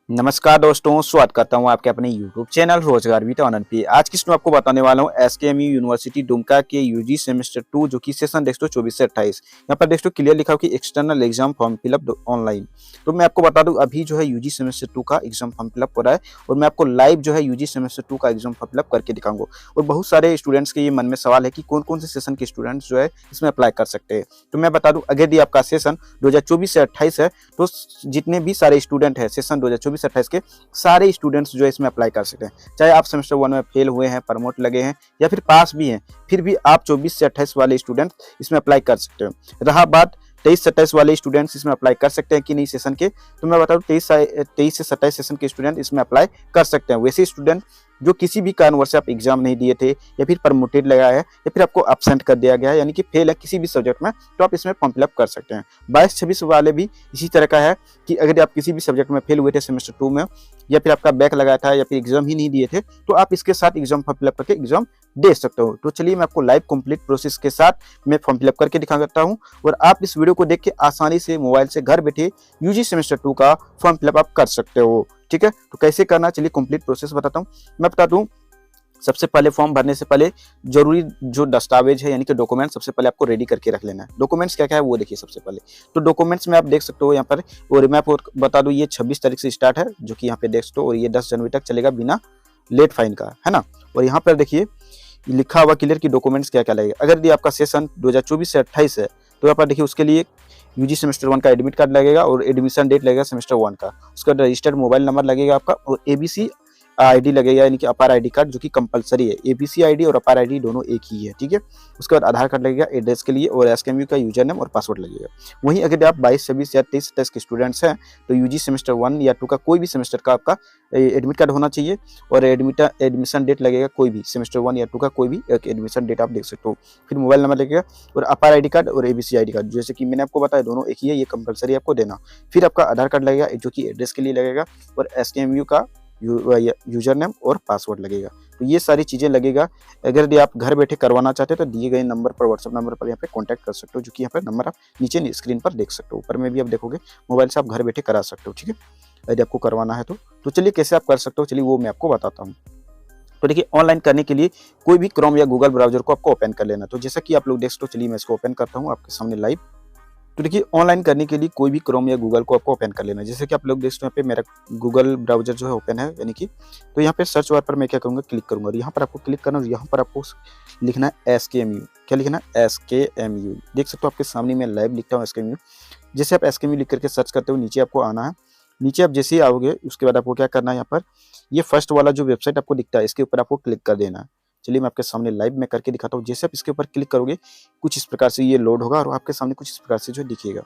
नमस्कार दोस्तों, स्वागत करता हूं आपके अपने YouTube चैनल रोजगार विद आनंद पे। आज की इसमें आपको बताने वाला हूं एसकेएमयू यूनिवर्सिटी दुमका के यूजी सेमेस्टर 2 जो कि सेशन देख लो 24 से 28। यहाँ पर देख लो क्लियर लिखा हो कि external exam form fill up online. तो मैं आपको बता दूं अभी जो है यूजी सेमेस्टर 2 का एग्जाम फॉर्म फिलअप हो रहा है और मैं आपको लाइव जो है यूजी सेमेस्टर 2 का एग्जाम फॉर्म फिलअप करके दिखाऊंगा। और बहुत सारे स्टूडेंट्स के ये मन में सवाल है कि कौन कौन से सेशन के स्टूडेंट्स जो है इसमें अप्लाई कर सकते हैं। तो मैं बता दूं अगर यदि आपका सेशन 2024 से 28 है तो जितने भी सारे स्टूडेंट है सेशन 2024 से 28 के सारे स्टूडेंट्स जो है इसमें अप्लाई कर सकते हैं। चाहे आप सेमेस्टर 1 में फेल हुए हैं, प्रमोट लगे हैं या फिर पास भी हैं, फिर भी आप 24 से 28 वाले स्टूडेंट इसमें अप्लाई कर सकते हो। रहा बात 23 से 27 वाले स्टूडेंट्स इसमें अप्लाई कर सकते हैं कि नहीं सेशन के, तो मैं बता दूं 23 से 27 सेशन के स्टूडेंट इसमें अप्लाई कर सकते हैं। वैसे स्टूडेंट जो किसी भी कारणवश से आप एग्जाम नहीं दिए थे या फिर प्रमोटेड लगा है या फिर आपको एब्सेंट कर दिया गया है यानी कि फेल है किसी भी सब्जेक्ट में, तो आप इसमें फॉर्म फिलअप कर सकते हैं। 22-26 वाले भी इसी तरह का है कि अगर आप किसी भी सब्जेक्ट में फेल हुए थे सेमेस्टर 2 में या फिर आपका बैक लगा था या फिर एग्जाम ही नहीं दिए थे, तो आप इसके साथ एग्जाम फॉर्म फिलअप करके एग्जाम दे सकते हो। तो चलिए मैं आपको लाइव कंप्लीट प्रोसेस के साथ मैं फॉर्म फिलअप करके दिखा सकता हूँ और आप इस वीडियो को देख के आसानी से मोबाइल से घर बैठे यूजी सेमेस्टर 2 का फॉर्म फिलअप आप कर सकते हो। ठीक है, तो कैसे करना चलिए कंप्लीट प्रोसेस बताता हूँ। मैं बता दूं सबसे पहले फॉर्म भरने से पहले जरूरी जो दस्तावेज है यानी कि डॉक्यूमेंट सबसे पहले आपको रेडी करके रख लेना है। डॉक्यूमेंट्स क्या क्या है वो देखिए सबसे पहले। तो डॉक्यूमेंट्स में आप देख सकते हो यहाँ पर, और मैं आपको बता दूं ये 26 तारीख से स्टार्ट है जो कि यहाँ पे देख सकते हो, और ये 10 जनवरी तक चलेगा बिना लेट फाइन का, है ना। और यहाँ पर देखिए लिखा हुआ क्लियर की डॉक्यूमेंट्स क्या क्या लगेगा। अगर आपका सेशन 2024 से 28 है तो यहाँ पर देखिए उसके लिए यूजी सेमेस्टर 1 का एडमिट कार्ड लगेगा और एडमिशन डेट लगेगा सेमेस्टर 1 का। उसका रजिस्टर्ड मोबाइल नंबर लगेगा आपका और एबीसी आईडी लगेगा यानी कि अपार आईडी कार्ड जो कि कंपलसरी है। एबीसी आईडी और अपार आईडी दोनों एक ही है, ठीक है। उसके बाद आधार कार्ड लगेगा एड्रेस के लिए और एसकेएमयू का यूजर नेम और पासवर्ड लगेगा। वहीं अगर आप 22, 26 या 23, 27 के स्टूडेंट्स हैं तो यूजी सेमेस्टर 1 या 2 का कोई भी सेमेस्टर का आपका एडमिट कार्ड होना चाहिए और एडमिशन डेट लगेगा कोई भी सेमेस्टर 1 या 2 का कोई भी एक एडमिशन डेट आप देख सकते हो। फिर मोबाइल नंबर लगेगा और अपार आईडी कार्ड और एबीसी आईडी कार्ड जैसे कि मैंने आपको बताया दोनों एक ही है, ये कंपलसरी आपको देना। फिर आपका आधार कार्ड लगेगा जो कि एड्रेस के लिए लगेगा और एसकेएमयू का यूजर नेम और पासवर्ड लगेगा। तो ये सारी चीजें लगेगा। अगर आप घर बैठे करवाना चाहते हो तो दिए गए नंबर पर, व्हाट्सएप नंबर पर यहाँ पे कांटेक्ट कर सकते हो, जो कि यहाँ पे नंबर आप नीचे स्क्रीन पर देख सकते हो। ऊपर में भी आप देखोगे, मोबाइल से आप घर बैठे करा सकते हो, ठीक है, यदि आपको करवाना है तो चलिए कैसे आप कर सकते हो, चलिए वो मैं आपको बताता हूँ। तो देखिए ऑनलाइन करने के लिए कोई भी क्रोम या गूगल ब्राउजर को आपको ओपन कर लेना। तो जैसा कि आप लोग देख सकते हो, चलिए मैं इसको ओपन करता हूँ आपके सामने लाइव। तो देखिए ऑनलाइन करने के लिए कोई भी क्रोम या गूगल को आपको ओपन कर लेना है। जैसे कि आप लोग देख सकते हो यहाँ पे मेरा गूगल ब्राउजर जो है ओपन है यानी कि, तो यहाँ पे सर्च बार पर मैं क्या करूँगा क्लिक करूँगा और यहाँ पर आपको क्लिक करना और यहाँ पर आपको लिखना है एसकेएमयू। क्या लिखना है? एसकेएमयू। देख सकते हो आपके सामने मैं लाइव लिखता हूँ एसकेएमयू। जैसे आप एसकेएमयू लिख करके सर्च करते हो नीचे आपको आना है। नीचे आप जैसे ही आओगे उसके बाद आपको क्या करना है, यहाँ पर ये फर्स्ट वाला जो वेबसाइट आपको दिखता है इसके ऊपर आपको क्लिक कर देना है। चलिए मैं आपके सामने लाइव में करके दिखाता हूँ। जैसे आप इसके ऊपर क्लिक करोगे कुछ इस प्रकार से ये लोड होगा और आपके सामने कुछ इस प्रकार से जो दिखेगा।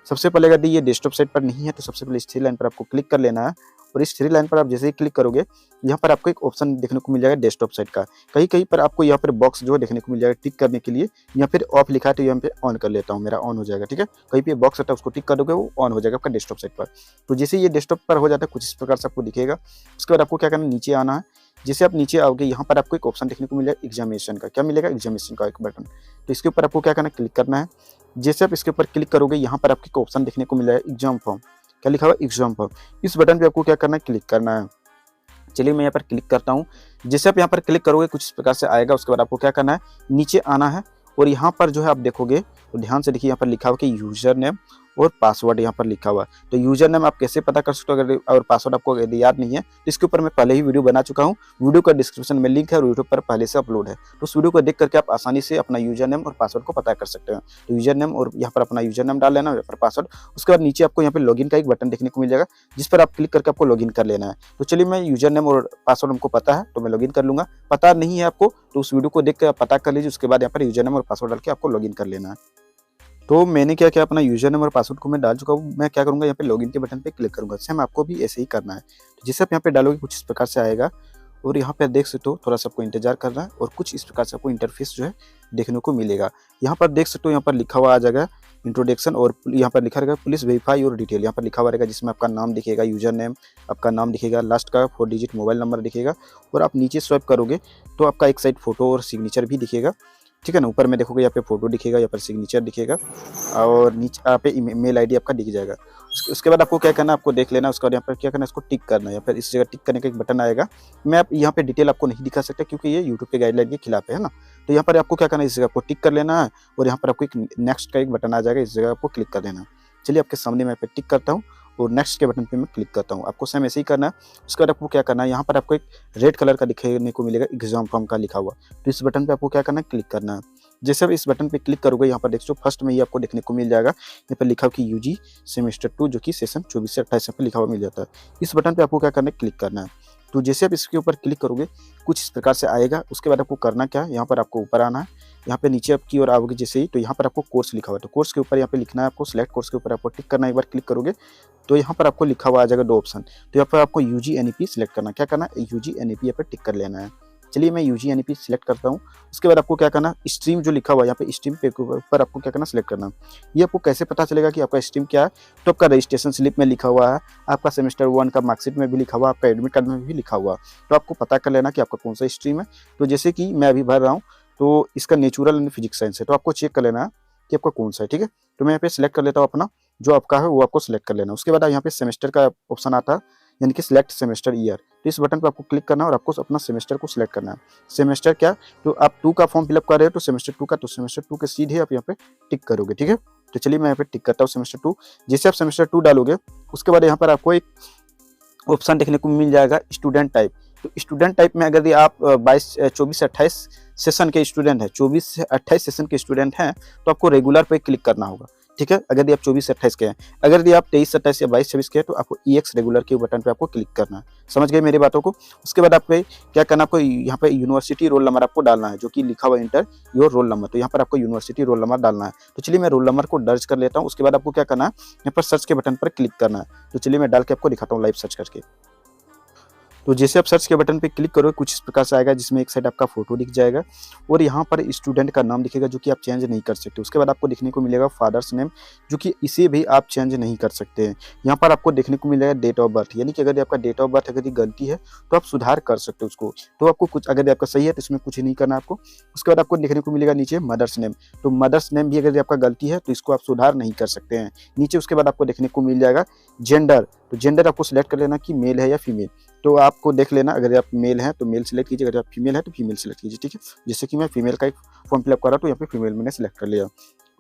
सबसे पहले यदि ये डेस्कटॉप साइट पर नहीं है तो सबसे पहले इस थ्री लाइन पर आपको क्लिक कर लेना है और इस थ्री लाइन पर आप जैसे ही क्लिक करोगे यहाँ पर आपको एक ऑप्शन देखने को मिल जाएगा डेस्कटॉप साइट का। कहीं कहीं पर आपको यहाँ पर बॉक्स जो है देखने को मिल जाएगा टिक करने के लिए, यहाँ पर ऑफ लिखा है तो यहाँ पे ऑन कर लेता हूँ, मेरा ऑन हो जाएगा, ठीक है। कहीं पे बॉक्स आता है उसको टिक कर दोगे वो ऑन हो जाएगा आपका डेस्कटॉप साइट पर। तो जैसे ये डेस्कटॉप पर हो जाता है कुछ इस प्रकार से आपको दिखेगा। उसके बाद आपको क्या करना है, नीचे आना है। जैसे आप नीचे आओगे यहाँ पर आपको एक ऑप्शन देखने को मिलेगा एग्जामिनेशन का। क्या मिलेगा? एग्जामिनेशन का एक बटन। तो इसके ऊपर आपको क्या करना है, क्लिक करना है। जैसे आप इसके ऊपर क्लिक करोगे यहाँ पर आपको एक ऑप्शन देखने को मिलेगा एग्जाम फॉर्म। क्या लिखा हुआ? Exam form. इस बटन पे आपको क्या करना है, क्लिक करना है। चलिए मैं यहाँ पर क्लिक करता हूँ। जैसे आप यहाँ पर क्लिक करोगे कुछ इस प्रकार से आएगा। उसके बाद आपको क्या करना है, नीचे आना है और यहाँ पर जो है आप देखोगे तो ध्यान से देखिए यहाँ पर लिखा हुआ कि यूजर नेम और पासवर्ड यहाँ पर लिखा हुआ है। तो यूजर नेम आप कैसे पता कर सकते हो अगर, और पासवर्ड आपको यदि याद नहीं है तो इसके ऊपर मैं पहले ही वीडियो बना चुका हूँ। वीडियो का डिस्क्रिप्शन में लिंक है और यूट्यूब पर पहले से अपलोड है। तो उस वीडियो को देख करके आप आसानी से अपना यूजर नेम और पासवर्ड को पता कर सकते हैं। तो यूजर नेम और यहाँ पर अपना यूजर नेम डाल लेना, यहाँ पर पासवर्ड। उसके बाद नीचे आपको यहाँ पे लॉगिन का एक बटन देखने को मिल जाएगा जिस पर आप क्लिक करके आपको लॉगिन कर लेना है। तो चलिए मैं यूजर नेम और पासवर्ड हमको पता है तो मैं लॉगिन कर लूंगा। पता नहीं है आपको तो उस वीडियो को देख कर पता कर लीजिए। उसके बाद यहाँ पर यूजर नेम और पासवर्ड डाल के आपको लॉगिन कर लेना है। तो मैंने क्या किया, अपना यूजर नेम और पासवर्ड को मैं डाल चुका हूँ। मैं क्या करूँगा, यहाँ पे लॉगिन के बटन पे क्लिक करूँगा। सेम आपको भी ऐसे ही करना है। तो जैसे आप यहाँ पे डालोगे कुछ इस प्रकार से आएगा और यहाँ पे देख सकते हो थोड़ा सा आपको इंतजार करना है और कुछ इस प्रकार से आपको इंटरफेस जो है देखने को मिलेगा। यहाँ पर देख सकते हो यहाँ पर लिखा हुआ आ जाएगा इंट्रोडक्शन और यहाँ पर लिखा रहेगा प्लीज वेरीफाई और डिटेल। यहाँ पर लिखा हुआ रहेगा जिसमें आपका नाम दिखेगा, यूजर नेम आपका नाम दिखेगा, लास्ट का 4 डिजिट मोबाइल नंबर दिखेगा और आप नीचे स्वाइप करोगे तो आपका एक साइड फोटो और सिग्नेचर भी दिखेगा, ठीक है ना। ऊपर में देखोगे यहाँ पे फोटो दिखेगा, यहाँ पर सिग्नेचर दिखेगा और नीचे यहाँ पे ईमेल आईडी आपका दिख जाएगा। उसके बाद आपको क्या करना है, आपको देख लेना, उसके बाद यहाँ पर क्या करना है, इसको टिक करना है, या फिर इस जगह टिक करने का एक बटन आएगा। मैं आप यहाँ पे डिटेल आपको नहीं दिखा सकता क्योंकि ये यूट्यूब के गाइडलाइन के खिलाफ है ना। तो यहाँ पर आपको क्या करना है, इस जगह आपको टिक कर लेना है और यहाँ पर आपको एक नेक्स्ट का एक बटन आ जाएगा, इस जगह आपको क्लिक कर देना है। चलिए आपके सामने मैं पे टिक करता हूँ और नेक्स्ट के बटन पे मैं क्लिक करता हूँ। आपको सेम ऐसे ही करना है। उसके बाद आपको क्या करना है, यहाँ पर आपको एक रेड कलर का दिखने को मिलेगा एग्जाम फॉर्म का लिखा हुआ, तो इस बटन पे आपको क्या करना है, क्लिक करना है। जैसे आप इस बटन पे क्लिक करोगे, यहाँ पर देखो फर्स्ट में ही आपको देखने को मिल जाएगा, यहाँ पर लिखा हुआ कि यूजी सेमेस्टर 2 जो कि सेशन 24 से 28 पे लिखा हुआ मिल जाता है। इस बटन पे आपको क्या करना है, क्लिक करना है। तो जैसे आप इसके ऊपर क्लिक करोगे कुछ इस प्रकार से आएगा। उसके बाद आपको करना क्या है, यहाँ पर आपको ऊपर आना है, यहाँ पे नीचे आप की ओर आओगे जैसे ही, तो यहाँ पर आपको कोर्स लिखा हुआ है, तो कोर्स के ऊपर यहाँ पे लिखना है आपको, सिलेक्ट कोर्स के ऊपर आपको टिक करना है। एक बार क्लिक करोगे तो यहाँ पर आपको लिखा हुआ आ जाएगा 2 ऑप्शन, तो यहाँ पर आपको यूजी एनईपी सिलेक्ट करना है। क्या करना है, यूजी एनईपी यहाँ पर टिक कर लेना है। चलिए मैं यूजी एनईपी सिलेक्ट करता हूँ। उसके बाद आपको क्या करना, स्ट्रीम जो लिखा हुआ है यहाँ पे स्ट्रीम पे ऊपर आपको क्या करना, सिलेक्ट करना। ये आपको कैसे पता चलेगा कि आपका स्ट्रीम क्या है, तो आपका रजिस्ट्रेशन स्लिप में लिखा हुआ है, आपका सेमेस्टर 1 का मार्कशीट में भी लिखा हुआ है, आपका एडमिट कार्ड में भी लिखा हुआ है, तो आपको पता कर लेना कि आपका कौन सा स्ट्रीम है। तो जैसे कि मैं अभी भर रहा हूँ तो इसका नेचुरल एंड फिजिक्स साइंस है, तो आपको चेक कर लेना है कि आपका कौन सा है। ठीक है, तो मैं यहाँ पे सिलेक्ट कर लेता हूँ अपना, जो आपका है वो आपको सिलेक्ट कर लेना। उसके बाद यहाँ पे सेमेस्टर का ऑप्शन आता है, यानी कि सिलेक्ट सेमेस्टर ईयर, तो इस बटन पर आपको क्लिक करना है और आपको अपना सेमेस्टर को सिलेक्ट करना है। सेमेस्टर क्या, तो आप 2 का फॉर्म फिलअप कर रहे हो तो सेमेस्टर 2 का, तो सेमेस्टर 2 के सीधे आप यहाँ पे टिक करोगे। ठीक है, तो चलिए मैं यहाँ पे टिक करता हूँ सेमेस्टर 2। जैसे आप सेमेस्टर 2 डालोगे उसके बाद यहाँ पर आपको एक ऑप्शन देखने को मिल जाएगा स्टूडेंट टाइप। तो स्टूडेंट टाइप में अगर आप 24 से 28 सेशन के स्टूडेंट हैं, 24 से 28 सेशन के स्टूडेंट हैं, तो आपको रेगुलर पे क्लिक करना होगा। ठीक है, अगर ये आप 24 से 28 के हैं, अगर ये आप 23 27 या 22 26 के हैं, तो आपको EX रेगुलर के बटन पे आपको क्लिक करना है। समझ गए मेरी बातों को। उसके बाद आपको क्या करना, आपको यहाँ पे यूनिवर्सिटी रोल नंबर आपको डालना है, जो कि लिखा हुआ इंटर योर रोल नंबर, तो यहाँ पर आपको यूनिवर्सिटी रोल नंबर डालना है। तो चलिए मैं रोल नंबर को दर्ज कर लेता हूँ। उसके बाद आपको क्या करना है, यहाँ पर सर्च के बटन पर क्लिक करना है। तो चलिए मैं डाल के आपको दिखाता हूँ लाइव सर्च करके। तो जैसे आप सर्च के बटन पे क्लिक करोगे कुछ इस प्रकार से आएगा, जिसमें एक साइड आपका फोटो दिख जाएगा और यहाँ पर स्टूडेंट का नाम दिखेगा, जो कि आप चेंज नहीं कर सकते। उसके बाद आपको देखने को मिलेगा फादर्स नेम, जो कि इसे भी आप चेंज नहीं कर सकते हैं। यहाँ पर आपको देखने को मिलेगा डेट ऑफ बर्थ, यानी कि अगर आपका डेट ऑफ बर्थ अगर ये गलती है तो आप सुधार कर सकते हो उसको। तो आपको कुछ, अगर आपका सही है तो इसमें कुछ नहीं करना आपको। उसके बाद आपको देखने को मिलेगा नीचे मदर्स नेम, तो मदर्स नेम भी अगर आपका गलती है तो इसको आप सुधार नहीं कर सकते हैं नीचे। उसके बाद आपको देखने को मिल जाएगा जेंडर, तो जेंडर आपको सिलेक्ट कर लेना कि मेल है या फीमेल। तो आपको देख लेना, अगर आप मेल हैं तो मेल सिलेक्ट कीजिए, अगर आप फीमेल है तो फीमेल सिलेक्ट कीजिए। ठीक है, जैसे कि मैं फीमेल का एक फॉर्म फिलअप कर रहा हूँ तो यहाँ पे फीमेल मैंने सिलेक्ट कर लिया।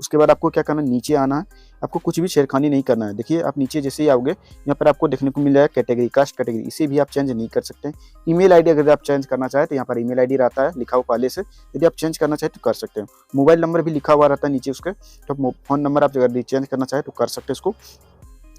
उसके बाद आपको क्या करना है, नीचे आना है, आपको कुछ भी छेड़खानी नहीं करना है। देखिए आप नीचे जैसे ही आओगे यहाँ पर आपको देखने को मिल जाएगा कैटेगरी, कास्ट कैटेगरी, इसे भी आप चेंज नहीं कर सकते। ईमेल आईडी अगर आप चेंज करना चाहें तो यहाँ पर ईमेल आईडी रहता है लिखा हुआ पहले से, यदि आप चेंज करना चाहें तो कर सकते हैं। मोबाइल नंबर भी लिखा हुआ रहता है नीचे उसके, तो फोन नंबर आप अगर चेंज करना चाहें तो कर सकते हैं इसको।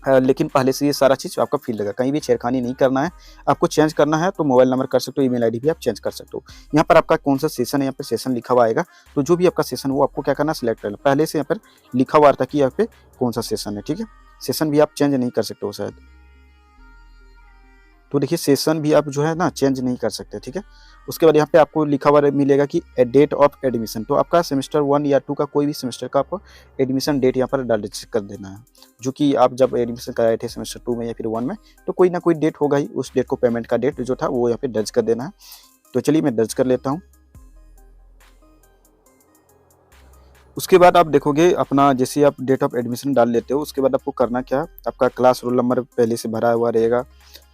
लेकिन पहले से ये सारा चीज़ आपका फील लगा, कहीं भी छेड़खानी नहीं करना है। आपको चेंज करना है तो मोबाइल नंबर कर सकते हो, ईमेल आईडी भी आप चेंज कर सकते हो। यहाँ पर आपका कौन सा सेशन है, यहाँ पे सेशन लिखा हुआ आएगा, तो जो भी आपका सेशन वो आपको क्या करना है, सिलेक्ट करना। पहले से यहाँ पर लिखा हुआ था कि यहाँ पे कौन सा सेशन है। ठीक है, सेशन भी आप चेंज नहीं कर सकते हो शायद, तो देखिए सेशन भी आप जो है ना चेंज नहीं कर सकते। ठीक है, उसके बाद यहाँ पे आपको लिखा हुआ मिलेगा कि डेट ऑफ एडमिशन, तो आपका सेमेस्टर 1 या 2 का कोई भी सेमेस्टर का आपको एडमिशन डेट यहाँ पर डाल कर देना है, जो कि आप जब एडमिशन कराए थे सेमेस्टर 2 में या फिर 1 में, तो कोई ना कोई डेट होगा ही, उस डेट को पेमेंट का डेट जो था वो यहाँ पे दर्ज कर देना है। तो चलिए मैं दर्ज कर लेता हूँ। उसके बाद आप देखोगे अपना, जैसे आप डेट ऑफ एडमिशन डाल लेते हो उसके बाद आपको करना क्या, आपका क्लास रोल नंबर पहले से भरा हुआ रहेगा,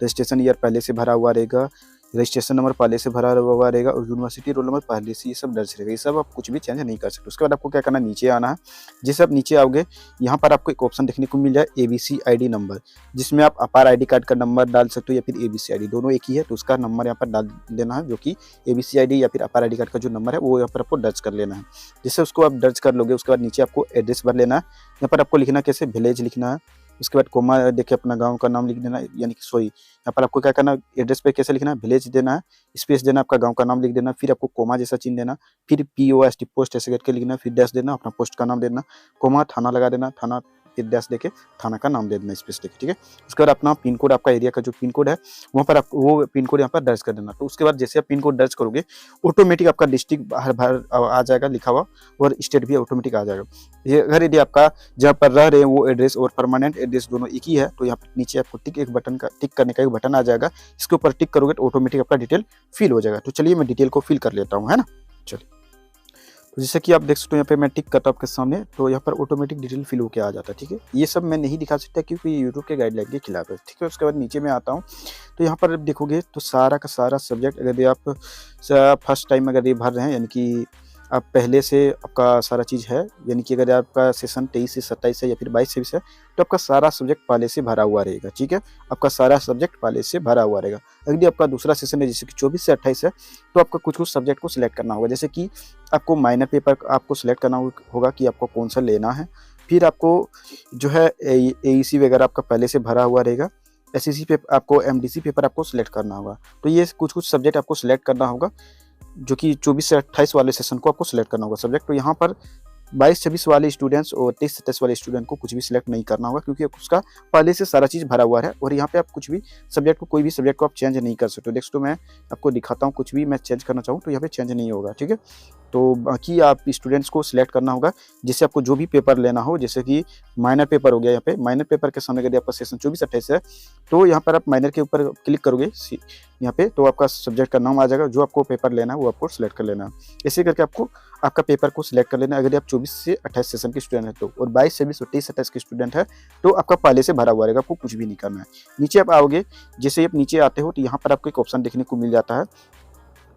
रजिस्ट्रेशन ईयर पहले से भरा हुआ रहेगा, रजिस्ट्रेशन नंबर पहले से भरा हुआ रहेगा और यूनिवर्सिटी रोल नंबर पहले से, ये सब दर्ज रहेगा। ये सब आप कुछ भी चेंज नहीं कर सकते। उसके बाद आपको क्या करना है, नीचे आना है। जैसे आप नीचे आओगे यहाँ पर आपको एक ऑप्शन देखने को मिल जाए ABC ID नंबर, जिसमें आप अपार ID कार्ड का नंबर डाल सकते हो या फिर ABC ID, दोनों एक ही है, तो उसका नंबर यहाँ पर डाल देना है, जो कि ABC ID या फिर अपार ID कार्ड का जो नंबर है वो यहाँ पर आपको दर्ज कर लेना है। जिससे उसको आप दर्ज कर लोगे उसके बाद नीचे आपको एड्रेस भर लेना है। यहाँ पर आपको लिखना कैसे, विलेज लिखना है, उसके बाद कोमा देके अपना गांव का नाम लिख देना, यानी कि सॉरी यहाँ पर आपको क्या करना, एड्रेस पे कैसे लिखना है, विलेज देना है, स्पेस देना, आपका गांव का नाम लिख देना, फिर आपको कोमा जैसा चिन्ह देना, फिर POST पोस्ट ऐसे करके लिखना, फिर डैश देना, अपना पोस्ट का नाम देना, कोमा थाना लगा देना, थाना फिर डैश देके थाना का नाम दे देना, स्पेस देके। ठीक है, उसके बाद अपना पिन कोड, आपका एरिया का जो पिन कोड है वहाँ पर आप वो पिन कोड यहाँ पर दर्ज कर देना। तो उसके बाद जैसे आप पिन कोड दर्ज करोगे ऑटोमेटिक आपका डिस्ट्रिक्ट बाहर आ जाएगा लिखा हुआ और स्टेट भी ऑटोमेटिक आ जाएगा। ये अगर यदि आपका जहाँ पर रह रहे हैं वो एड्रेस और परमानेंट एड्रेस दोनों एक ही है तो यहाँ पर नीचे आपको टिक करने का एक बटन आ जाएगा, इसके ऊपर टिक करोगे तो ऑटोमेटिक आपका डिटेल फिल हो जाएगा। तो चलिए मैं डिटेल को फिल कर लेता हूँ, है ना। चलिए तो जैसे कि आप देख सकते हो यहाँ पे मैं टिक करता हूँ आपके सामने, तो यहाँ पर ऑटोमेटिक डिटेल फिल होके आ जाता है। ठीक है, ये सब मैं नहीं दिखा सकता क्योंकि ये यूट्यूब के गाइडलाइन के खिलाफ है। ठीक है, उसके बाद नीचे में आता हूँ, तो यहाँ पर देखोगे तो सारा का सारा सब्जेक्ट अगर ये आप फर्स्ट टाइम अगर ये भर रहे हैं, यानी कि आप पहले से आपका सारा चीज़ है, यानी कि अगर आपका सेशन 23 से 27 है या फिर 22 से 20 है, तो आपका सारा सब्जेक्ट पहले से भरा हुआ रहेगा। ठीक है, आपका सारा सब्जेक्ट पहले से भरा हुआ रहेगा। अगर आपका दूसरा सेशन है जैसे कि 24 से 28 है, तो आपका कुछ कुछ सब्जेक्ट को सिलेक्ट करना होगा। जैसे कि आपको माइनर पेपर आपको सिलेक्ट करना होगा कि आपको कौन सा लेना है। फिर आपको जो है AEC वगैरह आपका पहले से भरा हुआ रहेगा। SEC पेपर आपको, MDC पेपर आपको सिलेक्ट करना होगा। तो ये कुछ कुछ सब्जेक्ट आपको सिलेक्ट करना होगा, जो कि 24 से 28 वाले सेशन को आपको सिलेक्ट करना होगा सब्जेक्ट। तो यहाँ पर 22-26 वाले स्टूडेंट्स और 23-27 वाले स्टूडेंट को कुछ भी सिलेक्ट नहीं करना होगा, क्योंकि उसका पहले से सारा चीज़ भरा हुआ है। और यहाँ पे आप कुछ भी सब्जेक्ट को, कोई भी सब्जेक्ट को आप चेंज नहीं कर सकते। देख, तो मैं आपको दिखाता हूँ, कुछ भी मैं चेंज करना चाहूँ तो यहाँ पे चेंज नहीं होगा। ठीक है, तो बाकी आप स्टूडेंट्स को सिलेक्ट करना होगा, जिससे आपको जो भी पेपर लेना हो। जैसे कि माइनर पेपर हो गया, यहाँ पे माइनर पेपर के सामने यदि आपका सेशन 24-28 है, तो यहाँ पर आप माइनर के ऊपर क्लिक करोगे यहाँ पे, तो आपका सब्जेक्ट का नाम आ जाएगा। जो आपको पेपर लेना है वो आपको सिलेक्ट कर लेना है। ऐसे करके आपको आपका पेपर को सिलेक्ट कर लेना है। अगर आप 24 से 28 सेशन के स्टूडेंट है तो, और 22, 23 और 23, 27 के स्टूडेंट है तो आपका पहले से भरा हुआ रहेगा, आपको कुछ भी नहीं करना है। नीचे आप आओगे, जैसे आप नीचे आते हो तो यहाँ पर आपको एक ऑप्शन देखने को मिल जाता है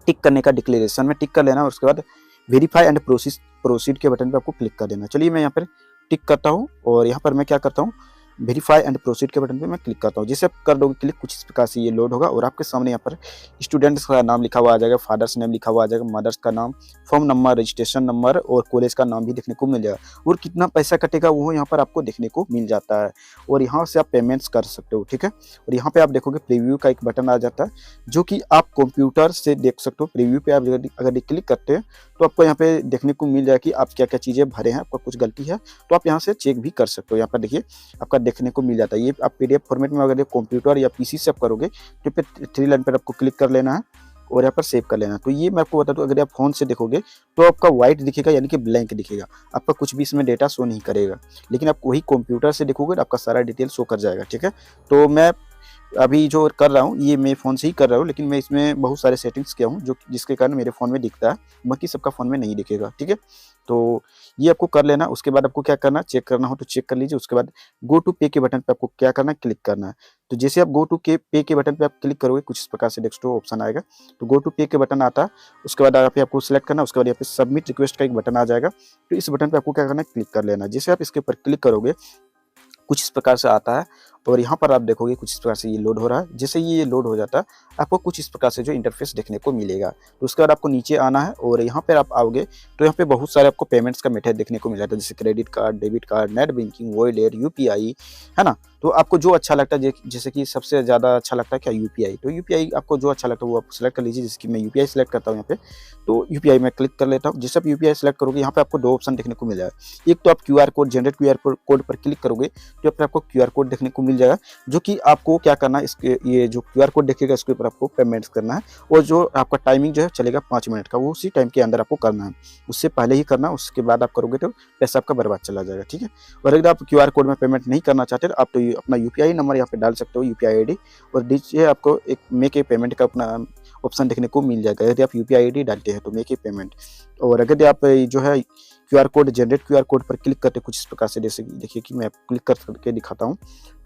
टिक करने का। डिक्लेरेशन में टिक कर लेना और उसके बाद वेरीफाई एंड प्रोसीड के बटन पे आपको क्लिक कर देना। चलिए मैं यहाँ पर टिक करता हूँ और यहाँ पर मैं क्या करता हूँ, वेरीफाई एंड प्रोसीड के बटन पे मैं क्लिक करता हूँ। जैसे आप कर दोगे क्लिक, कुछ इस प्रकार से ये लोड होगा और आपके सामने यहाँ पर स्टूडेंट्स का नाम लिखा हुआ आ जाएगा, फादर्स नेम लिखा हुआ आ जाएगा, मदर्स का नाम, फॉर्म नंबर, रजिस्ट्रेशन नंबर और कॉलेज का नाम भी देखने को मिल जाएगा। और कितना पैसा कटेगा वो यहाँ पर आपको देखने को मिल जाता है, और यहाँ से आप पेमेंट्स कर सकते हो। ठीक है, और यहाँ पे आप देखोगे प्रीव्यू का एक बटन आ जाता है, जो कि आप कंप्यूटर से देख सकते हो। प्रीव्यू पे आप अगर क्लिक करते हैं तो आपको यहाँ पे देखने को मिल जाएगा कि आप क्या क्या चीज़ें भरे हैं, आपका कुछ गलती है तो आप यहाँ से चेक भी कर सकते हो। यहाँ पर देखिए आपका देखने को मिल जाता है। ये आप PDF फॉर्मेट में अगर कंप्यूटर या PC से आप करोगे तो पे 3 लाइन पर आपको क्लिक कर लेना है और यहाँ पर सेव कर लेना। तो ये मैं आपको बता दूं, अगर आप फोन से देखोगे तो आपका व्हाइट दिखेगा, यानी कि ब्लैंक दिखेगा, आपका कुछ भी इसमें डेटा शो नहीं करेगा। लेकिन आप वही कंप्यूटर से देखोगे तो आपका सारा डिटेल शो कर जाएगा। ठीक है, तो मैं अभी जो कर रहा हूँ ये मैं फ़ोन से ही कर रहा हूँ, लेकिन मैं इसमें बहुत सारे सेटिंग्स किया हूँ जो जिसके कारण मेरे फ़ोन में दिखता है, बाकी सबका फ़ोन में नहीं दिखेगा। ठीक है, तो ये आपको कर लेना। उसके बाद आपको क्या करना, चेक करना हो तो चेक कर लीजिए। उसके बाद गो टू पे के बटन पे आपको क्या करना है, क्लिक करना है। तो जैसे आप गो टू के पे के बटन पे आप क्लिक करोगे, कुछ इस प्रकार से डेस्कटॉप ऑप्शन आएगा। तो गो टू पे के बटन आता है, उसके बाद यहाँ पे आपको सिलेक्ट करना, उसके बाद यहाँ पे सबमिट रिक्वेस्ट का एक बटन आ जाएगा। तो इस बटन पे आपको क्या करना है, क्लिक कर लेना। जैसे आप इसके ऊपर क्लिक करोगे कुछ इस प्रकार से आता है, और यहाँ पर आप देखोगे कुछ इस प्रकार से ये लोड हो रहा है। जैसे ये लोड हो जाता है आपको कुछ इस प्रकार से जो इंटरफेस देखने को मिलेगा। तो उसके बाद आपको नीचे आना है और यहाँ पर आप आओगे तो यहाँ पे बहुत सारे आपको पेमेंट्स का मेथड देखने को मिल जाता है, जैसे credit card, debit card, net banking, wallet, UPI, है ना। तो आपको जो अच्छा लगता है, जैसे कि सबसे ज़्यादा अच्छा लगता है क्या, UPI। तो UPI आपको जो अच्छा लगता है वो आप सेलेक्ट कर लीजिए। जैसे कि मैं UPI सेलेक्ट करता हूँ यहाँ पे, तो UPI में क्लिक कर लेता हूँ। जैसे आप UPI सेलेक्ट करोगे यहाँ पे आपको 2 ऑप्शन देखने को मिल जाएगा। एक तो आप QR code, generate QR code पर क्लिक करोगे तो फिर आपको QR कोड देखने को मिल जाएगा, जो कि आपको क्या करना है, इसके ये जो QR कोड देखेगा इसके ऊपर आपको पेमेंट्स करना है। और जो आपका टाइमिंग जो है चलेगा 5 मिनट का, वो उसी टाइम के अंदर आपको करना है, उससे पहले ही करना, उसके बाद आप करोगे तो पैसा आपका बर्बाद चला जाएगा। ठीक है, और अगर आप QR कोड में पेमेंट नहीं करना चाहते तो आप तो अपना UPI नंबर यहाँ पे डाल सकते हो, UPI ID, और नीचे आपको एक मेक ए पेमेंट का अपना ऑप्शन देखने को मिल जाएगा। यदि आप UPI ID डालते हैं तो मेक ए पेमेंट, और अगर आप जो है QR code, generate QR code पर क्लिक करते कुछ इस प्रकार से, जैसे देखिए कि मैं क्लिक करके दिखाता हूँ,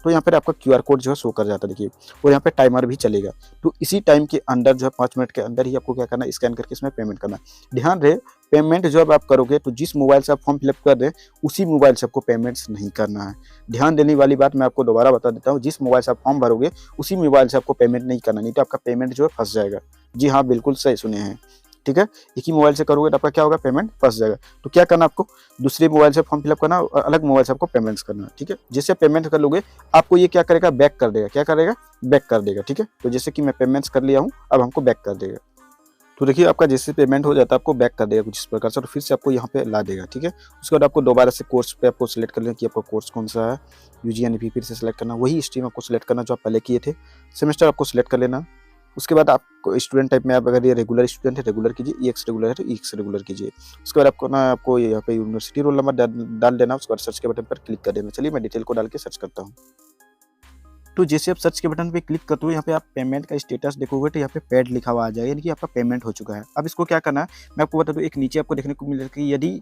तो यहाँ पर आपका QR कोड जो है शो कर जाता है, देखिए। और यहाँ पे टाइमर भी चलेगा, तो इसी टाइम के अंदर जो है 5 मिनट के अंदर ही आपको क्या करना है, स्कैन करके इसमें पेमेंट करना है। ध्यान रहे, पेमेंट जब आप करोगे तो जिस मोबाइल से आप फॉर्म फिलअप कर रहे हैं उसी मोबाइल से आपको पेमेंट्स नहीं करना है। ध्यान देने वाली बात मैं आपको दोबारा बता देता हूँ, जिस मोबाइल से आप फॉर्म भरोगे उसी मोबाइल से आपको पेमेंट नहीं करना, नहीं तो आपका पेमेंट जो है फंस जाएगा। जी हाँ, बिल्कुल सही सुने हैं। ठीक है, एक ही मोबाइल से करोगे तो आपका क्या होगा, पेमेंट फंस जाएगा। तो क्या करना, आपको दूसरे मोबाइल से फॉर्म फिलअप करना और अलग मोबाइल से आपको पेमेंट्स करना। ठीक है, जैसे पेमेंट कर लोगे आपको ये क्या करेगा, बैक कर देगा। क्या करेगा, बैक कर देगा। ठीक है, तो जैसे कि मैं पेमेंट्स कर लिया हूँ, अब हमको बैक कर देगा। तो देखिए आपका जैसे पेमेंट हो जाता है आपको बैक कर देगा कुछ इस प्रकार से, और फिर से आपको यहाँ पे ला देगा। ठीक है, उसके बाद आपको दोबारा से कोर्स पे आपको सिलेक्ट कर लेना कि आपका कोर्स कौन सा है, UG फिर से सिलेक्ट करना, वही स्ट्रीम आपको सिलेक्ट करना जो आप पहले किए थे। सेमेस्टर आपको सिलेक्ट कर लेना। उसके बाद आपको स्टूडेंट टाइप में, आप अगर ये रेगुलर स्टूडेंट है रेगुलर कीजिए, EX रेगुलर है तो EX रेगुलर कीजिए। उसके बाद आपको यहाँ पे यूनिवर्सिटी रोल नंबर डाल देना, उसके बाद सर्च के बटन पर क्लिक कर देना। चलिए मैं डिटेल को डाल के सर्च करता हूँ। तो जैसे आप सर्च के बटन पे क्लिक करते हो, यहाँ पे आप पेमेंट का स्टेटस देखोगे तो यहाँ पे पेड लिखा हुआ आ जाएगा, यानी कि आपका पेमेंट हो चुका है। अब इसको क्या करना है मैं आपको बता दूं, एक नीचे आपको देखने को मिलेगा कि यदि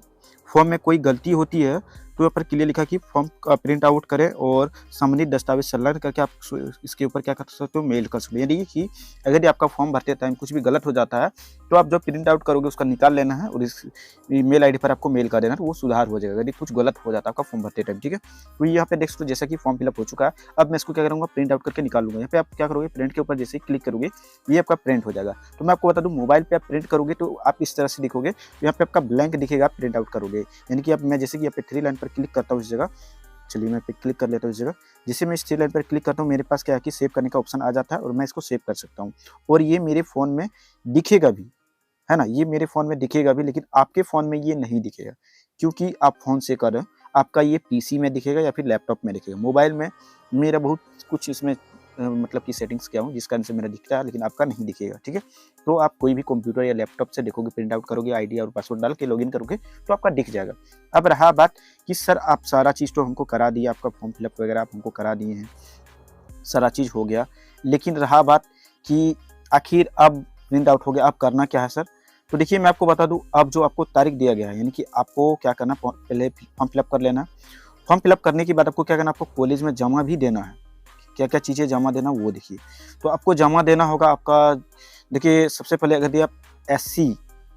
फॉर्म में कोई गलती होती है तो यहाँ पर क्लियर लिखा कि फॉर्म का प्रिंट आउट करें और संबंधित दस्तावेज संलग्न करके आप इसके ऊपर क्या कर सकते हो, मेल कर सकते हो। यानी कि अगर आपका फॉर्म भरते टाइम कुछ भी गलत हो जाता है तो आप जब प्रिंट आउट करोगे उसका निकाल लेना है और इस मेल आईडी पर आपको मेल कर देना, तो वो सुधार हो जाएगा यदि कुछ गलत हो जाता है आपका फॉर्म भरते टाइम। ठीक है, तो यहाँ पे देख सकते हो जैसा कि फॉर्म फिलअप हो चुका है। अब मैं इसको क्या करूँगा, प्रिंट आउट करके निकाल लूँगा। यहाँ पे आप क्या करोगे, प्रिंट के ऊपर जैसे क्लिक करोगे ये आपका प्रिंट हो जाएगा। तो मैं आपको बता दूँ, मोबाइल पे आप प्रिंट करोगे तो आप इस तरह से दिखोगे, यहाँ पे आपका ब्लैंक दिखेगा, आप प्रिंट आउट करोगे। यानी कि अब मैं जैसे कि यहाँ पे 3 लाइन पर क्लिक करता हूँ इस जगह, चलिए मैं पे क्लिक कर लेता हूँ इस जगह। जैसे मैं इस 3 लाइन पर क्लिक करता हूँ मेरे पास क्या है कि सेव करने का ऑप्शन आ जाता है और मैं इसको सेव कर सकता हूँ और ये मेरे फ़ोन में दिखेगा भी, है ना, ये मेरे फ़ोन में दिखेगा भी, लेकिन आपके फ़ोन में ये नहीं दिखेगा क्योंकि आप फ़ोन से कर रहे हो। आपका ये पीसी में दिखेगा या फिर लैपटॉप में दिखेगा। मोबाइल में मेरा बहुत कुछ इसमें मतलब कि सेटिंग्स किया हूँ जिस कारण से मेरा दिखता है, लेकिन आपका नहीं दिखेगा। ठीक है, तो आप कोई भी कंप्यूटर या लैपटॉप से देखोगे, प्रिंट आउट करोगे, आईडी और पासवर्ड डाल के लॉगिन करोगे तो आपका दिख जाएगा। अब रहा बात कि सर आप सारा चीज़ तो हमको करा दिया, आपका फॉर्म फिलअप वगैरह आप हमको करा दिए हैं, सारा चीज़ हो गया, लेकिन रहा बात कि आखिर अब प्रिंट आउट हो गया, अब करना क्या है सर? तो देखिए मैं आपको बता दूं, अब जो आपको तारीख दिया गया है, यानी कि आपको क्या करना, पहले फॉर्म फिलअप कर लेना। फॉर्म फिलअप करने के बाद आपको क्या करना, आपको कॉलेज में जमा भी देना है। क्या क्या चीज़ें जमा देना वो देखिए। तो आपको जमा देना होगा आपका, देखिए सबसे पहले अगर आप SC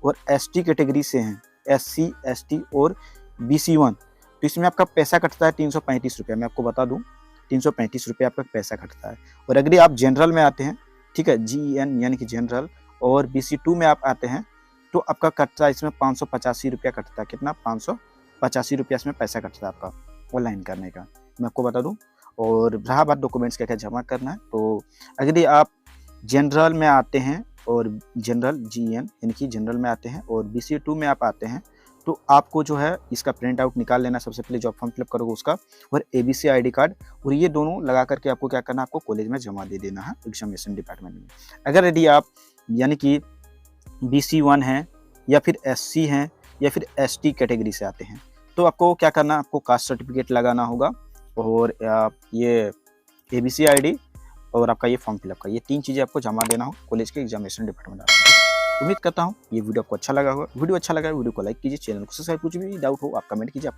और ST कैटेगरी से हैं, SC ST और BC1, तो इसमें आपका पैसा कटता है 335 रुपये। मैं आपको बता दूँ 335 रुपये आपका पैसा कटता है। और अगर आप जनरल में आते हैं, ठीक है, GEN यानी कि जनरल, और BC2 में आप आते हैं तो आपका कटता है इसमें 585 रुपया कटता है। कितना, 585 रुपया इसमें पैसा कटता है आपका ऑनलाइन करने का, मैं आपको बता दूं। और रहा बात डॉक्यूमेंट्स क्या क्या जमा करना है, तो अगर आप जनरल में आते हैं और जनरल GEN यानी कि जनरल में आते हैं और BC2 में आप आते हैं तो आपको जो है इसका प्रिंट आउट निकाल लेना सबसे पहले, जो आप फॉर्म फिलअप करोगे उसका, और ABC ID कार्ड, और ये दोनों लगा करके आपको क्या करना है, आपको कॉलेज में जमा दे देना है एग्जामिनेशन डिपार्टमेंट में। अगर यदि आप यानी कि BC1 हैं या फिर SC हैं या फिर ST कैटेगरी से आते हैं तो आपको क्या करना है, आपको कास्ट सर्टिफिकेट लगाना होगा और ये ABC ID और आपका ये फॉर्म फिलअप का, ये 3 चीज़ें आपको जमा देना हो कॉलेज के एग्जामिनेशन डिपार्टमेंट में। उम्मीद करता हूँ ये वीडियो आपको अच्छा लगा होगा। वीडियो अच्छा लगा वीडियो को लाइक कीजिए, चैनल को सब्सक्राइब, कुछ भी डाउट हो आप कमेंट कीजिए।